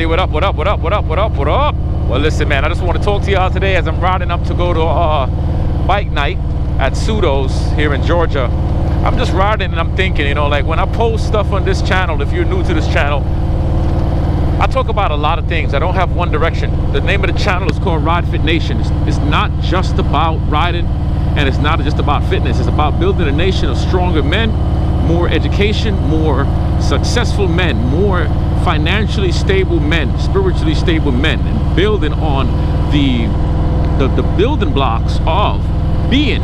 what up, what up, what up, what up, what up, what up? Well, listen, man, I just want to talk to y'all today as I'm riding up to go to bike night at Pseudos here in Georgia. I'm just riding and I'm thinking, you know, like when I post stuff on this channel, if you're new to this channel, I talk about a lot of things. I don't have one direction. The name of the channel is called Ride Fit Nation. It's not just about riding, and it's not just about fitness. It's about building a nation of stronger men, more education, more successful men, more financially stable men, spiritually stable men, and building on the building blocks of being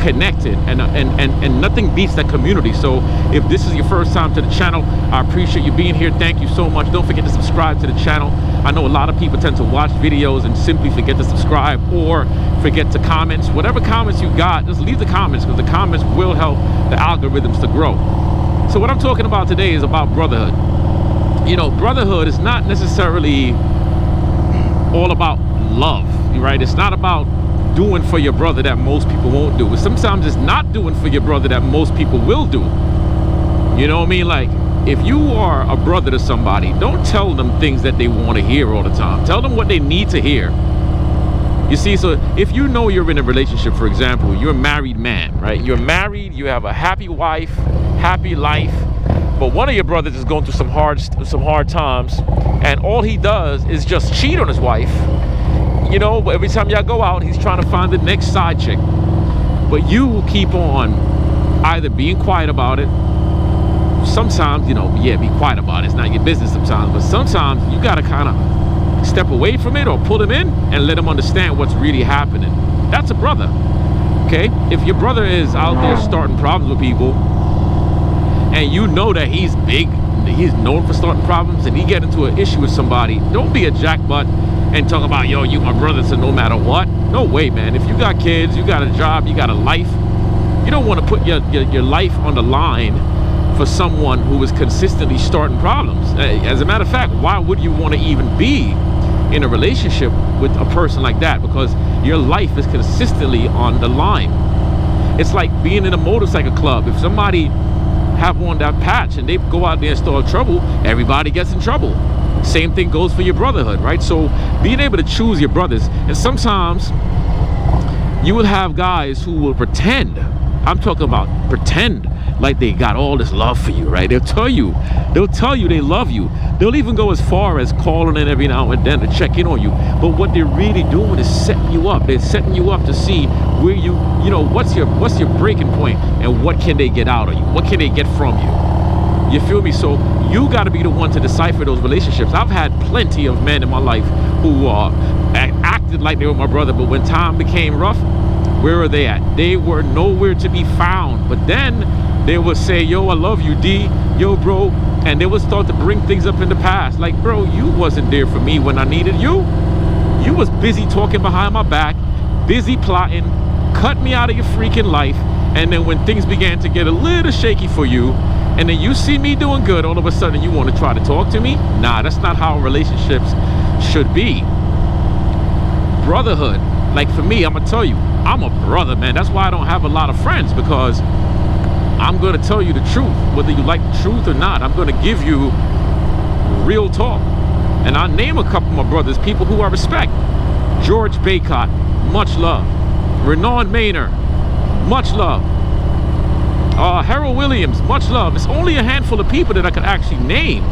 connected, and nothing beats that community. So if this is your first time to the channel, I appreciate you being here. Thank you so much. Don't forget to subscribe to the channel. I know a lot of people tend to watch videos and simply forget to subscribe or forget to comment. Whatever comments you got, just leave the comments, because the comments will help the algorithms to grow. So what I'm talking about today is about brotherhood. You know, brotherhood is not necessarily all about love, right? It's not about doing for your brother that most people won't do. Sometimes it's not doing for your brother that most people will do. You know what I mean? Like, if you are a brother to somebody, don't tell them things that they want to hear all the time. Tell them what they need to hear. You see, so if you know you're in a relationship, for example, you're a married man, right? You're married, you have a happy wife, happy life, but one of your brothers is going through some hard times, and all he does is just cheat on his wife. You know, every time y'all go out, he's trying to find the next side chick. But you keep on either being quiet about it. Sometimes, you know, yeah, be quiet about it. It's not your business sometimes. But sometimes you got to kind of step away from it or pull him in and let him understand what's really happening. That's a brother, okay? If your brother is out there starting problems with people, and you know that he's big, he's known for starting problems, and he get into an issue with somebody, don't be a jackbutt and talk about, yo, you my brother, so no matter what. No way, man. If you got kids, you got a job, you got a life, you don't want to put your life on the line for someone who is consistently starting problems. As a matter of fact, why would you want to even be in a relationship with a person like that? Because your life is consistently on the line. It's like being in a motorcycle club. If somebody have on that patch and they go out there and start trouble, everybody gets in trouble. Same thing goes for your brotherhood, right? So being able to choose your brothers, and sometimes you will have guys who will pretend, I'm talking about pretend like they got all this love for you, right? They'll tell you they love you. They'll even go as far as calling in every now and then to check in on you. But what they're really doing is setting you up. They're setting you up to see where you know, what's your breaking point, and what can they get out of you? What can they get from you? You feel me? So you got to be the one to decipher those relationships. I've had plenty of men in my life who acted like they were my brother, but when time became rough, where are they at? They were nowhere to be found. But then they would say, yo, I love you, D, yo, bro, and they would start to bring things up in the past, like, bro, you wasn't there for me when I needed you. You was busy talking behind my back, busy plotting, cut me out of your freaking life. And then when things began to get a little shaky for you, and then you see me doing good, all of a sudden you want to try to talk to me? Nah, that's not how relationships should be. Brotherhood, like for me, I'm gonna tell you, I'm a brother, man. That's why I don't have a lot of friends, because I'm gonna tell you the truth, whether you like the truth or not. I'm gonna give you real talk. And I'll name a couple of my brothers, people who I respect. George Baycott, much love. Renan Maynard, much love. Harold Williams, much love. It's only a handful of people that I could actually name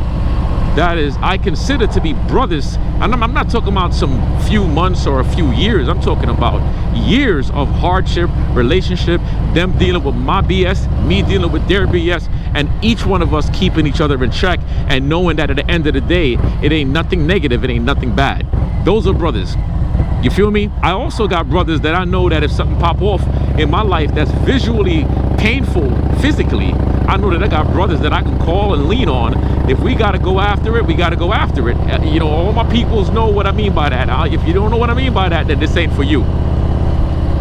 that is I consider to be brothers. And I'm not talking about some few months or a few years. I'm talking about years of hardship, relationship, them dealing with my BS, me dealing with their BS, and each one of us keeping each other in check and knowing that at the end of the day, it ain't nothing negative, it ain't nothing bad. Those are brothers. You feel me? I also got brothers that I know that if something pop off in my life that's visually painful physically, I know that I got brothers that I can call and lean on. If we got to go after it, we got to go after it. You know, all my peoples know what I mean by that. If you don't know what I mean by that, then this ain't for you.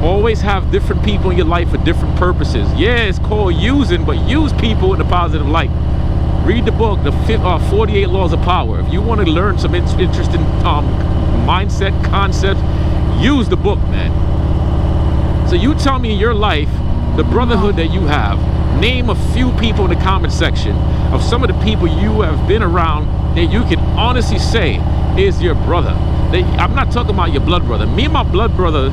Always have different people in your life for different purposes. Yeah, it's called using, but use people in a positive light. Read the book, the 48 Laws of Power. If you want to learn some interesting mindset concepts, use the book, man. So you tell me in your life, the brotherhood that you have, name a few people in the comment section of some of the people you have been around that you can honestly say is your brother. I'm not talking about your blood brother. Me and my blood brother,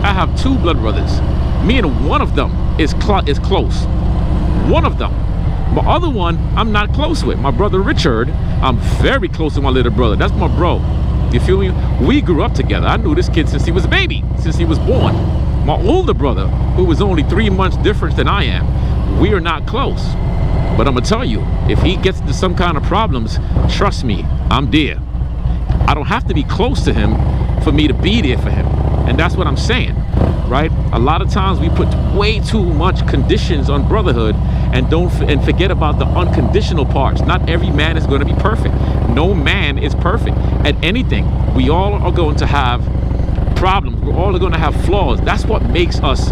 I have 2 blood brothers. Me and one of them is close. One of them. My other one, I'm not close with. My brother Richard, I'm very close to my little brother. That's my bro. You feel me? We grew up together. I knew this kid since he was a baby, since he was born. My older brother, who was only 3 months different than I am, we are not close. But I'm gonna tell you, if he gets into some kind of problems, trust me, I'm there. I don't have to be close to him for me to be there for him. And that's what I'm saying, right? A lot of times we put way too much conditions on brotherhood and forget about the unconditional parts. Not every man is going to be perfect. No man is perfect at anything. We all are going to have problems. We're all going to have flaws. That's what makes us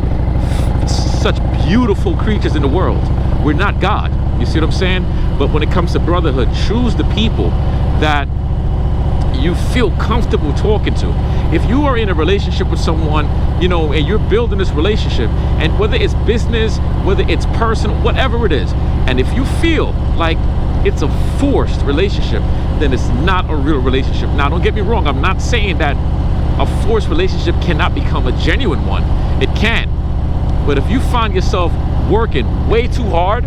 such beautiful creatures in the world. We're not God. You see what I'm saying? But when it comes to brotherhood, choose the people that you feel comfortable talking to. If you are in a relationship with someone, you know, and you're building this relationship, and whether it's business, whether it's personal, whatever it is, and if you feel like it's a forced relationship, then it's not a real relationship. Now, don't get me wrong. I'm not saying that a forced relationship cannot become a genuine one. It can. But if you find yourself working way too hard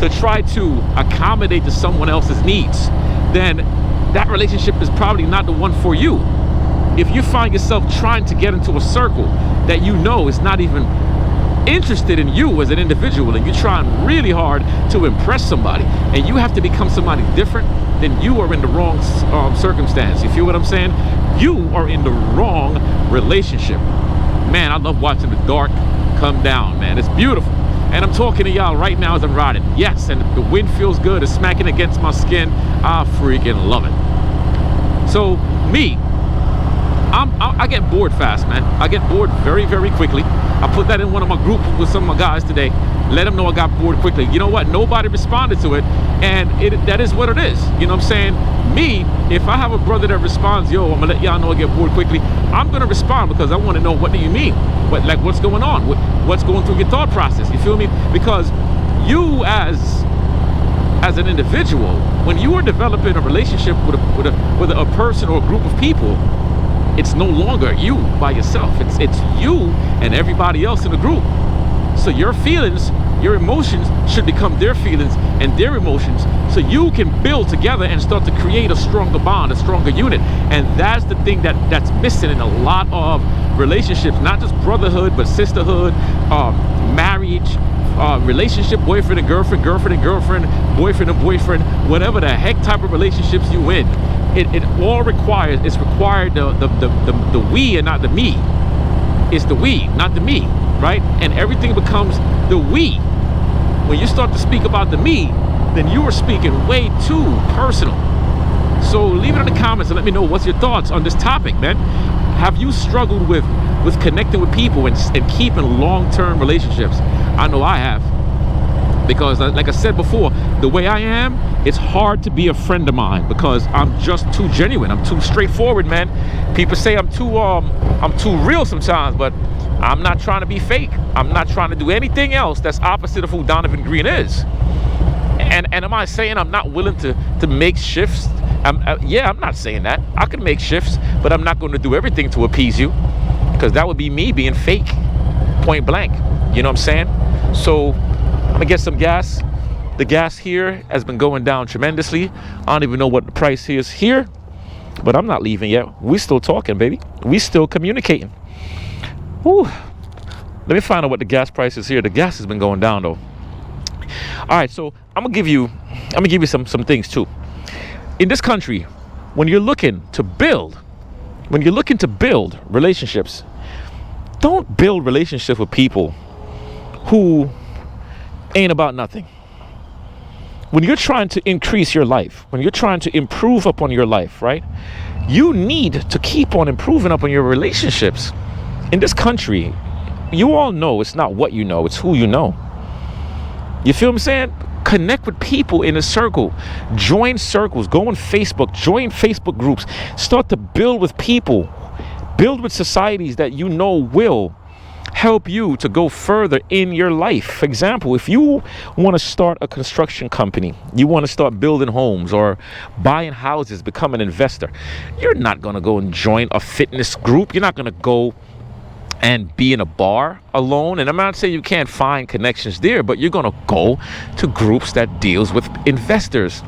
to try to accommodate to someone else's needs, then that relationship is probably not the one for you. If you find yourself trying to get into a circle that you know is not even interested in you as an individual, and you're trying really hard to impress somebody, and you have to become somebody different, then you are in the wrong circumstance. You feel what I'm saying? You are in the wrong relationship. Man, I love watching the dark come down, man. It's beautiful. And I'm talking to y'all right now as I'm riding. Yes, and the wind feels good. It's smacking against my skin. I freaking love it. So me, I get bored fast, man. I get bored very, very quickly. I put that in one of my groups with some of my guys today. Let them know I got bored quickly. You know what? Nobody responded to it, and that is what it is. You know what I'm saying? Me, if I have a brother that responds, yo, I'm gonna let y'all know I get bored quickly, I'm gonna respond because I want to know, what do you mean? What's going on? What's going through your thought process? You feel me? Because you as an individual, when you are developing a relationship with a person or a group of people, it's no longer you by yourself. It's you and everybody else in the group. So your feelings, your emotions should become their feelings and their emotions, so you can build together and start to create a stronger bond, a stronger unit. And that's the thing that's missing in a lot of relationships, not just brotherhood, but sisterhood, marriage, relationship, boyfriend and girlfriend, girlfriend and girlfriend, boyfriend and boyfriend, whatever the heck type of relationships you in. It all requires, it's required the we and not the me. It's the we, not the me, right? And everything becomes the we. When you start to speak about the me, then you are speaking way too personal. So leave it in the comments and let me know what's your thoughts on this topic, man. Have you struggled with connecting with people and keeping long-term relationships? I know I have. Because like I said before, the way I am, it's hard to be a friend of mine because I'm just too genuine. I'm too straightforward, man. People say I'm too real sometimes, but I'm not trying to be fake. I'm not trying to do anything else that's opposite of who Donovan Green is. And am I saying I'm not willing to make shifts? Yeah, I'm not saying that. I can make shifts, but I'm not going to do everything to appease you, because that would be me being fake, point blank. You know what I'm saying? So I'm gonna get some gas. The gas here has been going down tremendously. I don't even know what the price is here, but I'm not leaving yet. We still talking, baby. We still communicating. Whew. Let me find out what the gas price is here. The gas has been going down though. All right, so I'm gonna give you some things too. In this country, when you're looking to build relationships, don't build relationships with people who ain't about nothing. When you're trying to increase your life, when you're trying to improve upon your life, right? You need to keep on improving upon your relationships. In this country, you all know it's not what you know, it's who you know. You feel what I'm saying? Connect with people in a circle. Join circles. Go on Facebook. Join Facebook groups. Start to build with people. Build with societies that you know will help you to go further in your life. For example, if you want to start a construction company, you want to start building homes or buying houses, become an investor, you're not going to go and join a fitness group. You're not going to go and be in a bar alone. And I'm not saying you can't find connections there, but you're going to go to groups that deals with investors.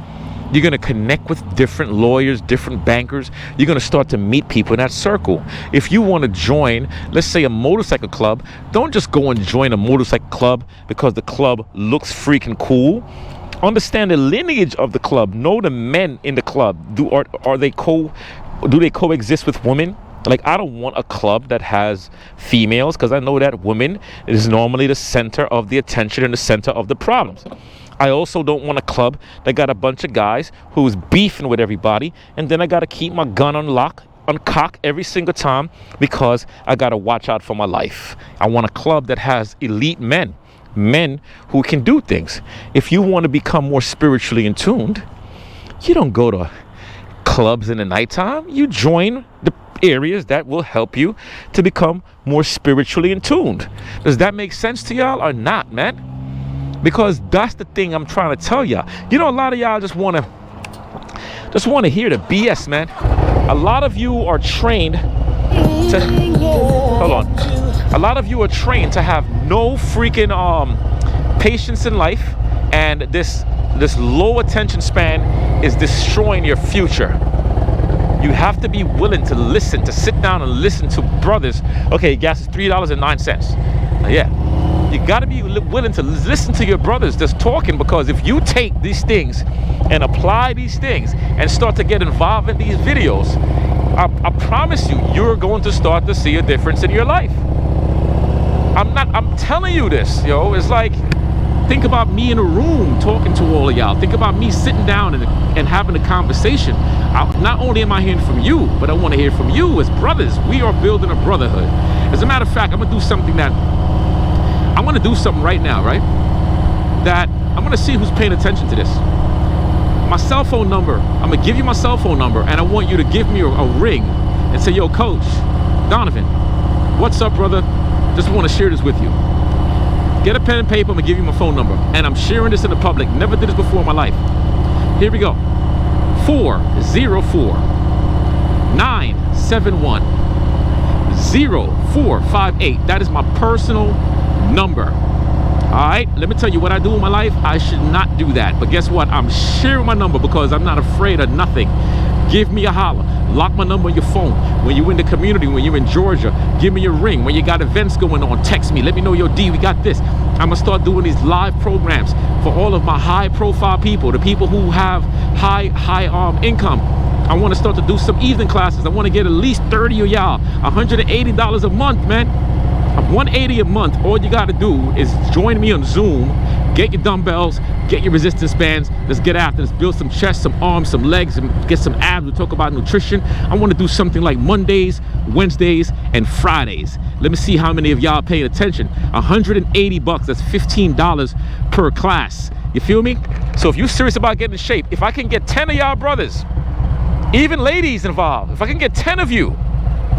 You're going to connect with different lawyers, different bankers. You're going to start to meet people in that circle. If you want to join, let's say, a motorcycle club, don't just go and join a motorcycle club because the club looks freaking cool. Understand the lineage of the club. Know the men in the club. Do they coexist with women? Like, I don't want a club that has females, because I know that women is normally the center of the attention and the center of the problems. I also don't want a club that got a bunch of guys who's beefing with everybody, and then I got to keep my gun on cock every single time because I got to watch out for my life. I want a club that has elite men who can do things. If you want to become more spiritually in tuned, you don't go to clubs in the nighttime. You join the areas that will help you to become more spiritually in tuned. Does that make sense to y'all or not, man? Because that's the thing I'm trying to tell y'all. You know, a lot of y'all just want to hear the BS, man. A lot of you are trained to A lot of you are trained to have no freaking patience in life, and this low attention span is destroying your future. You have to be willing to listen, to sit down and listen to brothers. Okay, gas is $3.09. Yeah. You got to be willing to listen to your brothers that's talking, because if you take these things and apply these things and start to get involved in these videos, I promise you, you're going to start to see a difference in your life. I'm telling you this, yo. It's like, think about me in a room talking to all of y'all. Think about me sitting down and having a conversation. Not only am I hearing from you, but I want to hear from you as brothers. We are building a brotherhood. As a matter of fact, I'm going to do something right now, right? That I'm going to see who's paying attention to this. My cell phone number, I'm going to give you my cell phone number, and I want you to give me a ring and say, yo, Coach Donovan, what's up, brother? Just want to share this with you. Get a pen and paper. I'm going to give you my phone number. And I'm sharing this in the public. Never did this before in my life. Here we go. 404-971-0458. That is my personal number. All right, let me tell you what I do in my life. I should not do that, but guess what? I'm sharing my number because I'm not afraid of nothing. Give me a holler. Lock my number on your phone. When you're in the community, when you're in Georgia, give me a ring. When you got events going on, text me. Let me know, yo, D, we got this. I'm gonna start doing these live programs for all of my high profile people, the people who have high income. I want to start to do some evening classes. I want to get at least 30 of y'all, $180 a month, man. $180 a month. All you got to do is join me on Zoom, get your dumbbells, get your resistance bands. Let's get after this. Build some chest, some arms, some legs, and get some abs. We talk about nutrition. I want to do something like Mondays, Wednesdays, and Fridays. Let me see how many of y'all paying attention. $180. That's $15 per class. You feel me? So if you're serious about getting in shape, if I can get 10 of y'all brothers, even ladies involved, if I can get 10 of you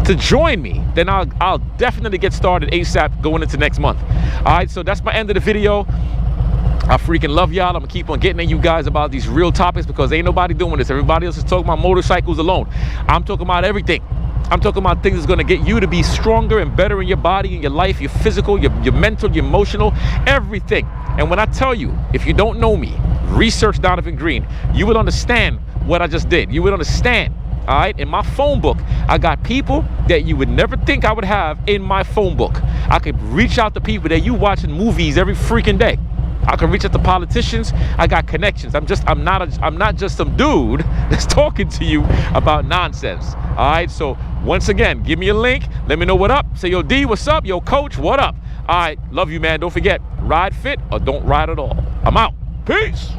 to join me, then I'll definitely get started ASAP going into next month. All right, so that's my end of the video. I freaking love y'all. I'm gonna keep on getting at you guys about these real topics because ain't nobody doing this. Everybody else is talking about motorcycles alone. I'm talking about everything. I'm talking about things that's gonna get you to be stronger and better in your body, in your life, your physical, your mental, your emotional, everything. And when I tell you, if you don't know me, research Donovan Green, you would understand what I just did. You would understand. All right, in my phone book, I got people that you would never think I would have in my phone book. I could reach out to people that you watching movies every freaking day. I can reach out to politicians. I got connections. I'm not just some dude that's talking to you about nonsense. All right, so once again, give me a link. Let me know what up. Say, yo, D, what's up? Yo, Coach, what up? All right, love you, man. Don't forget, ride fit or don't ride at all. I'm out. Peace.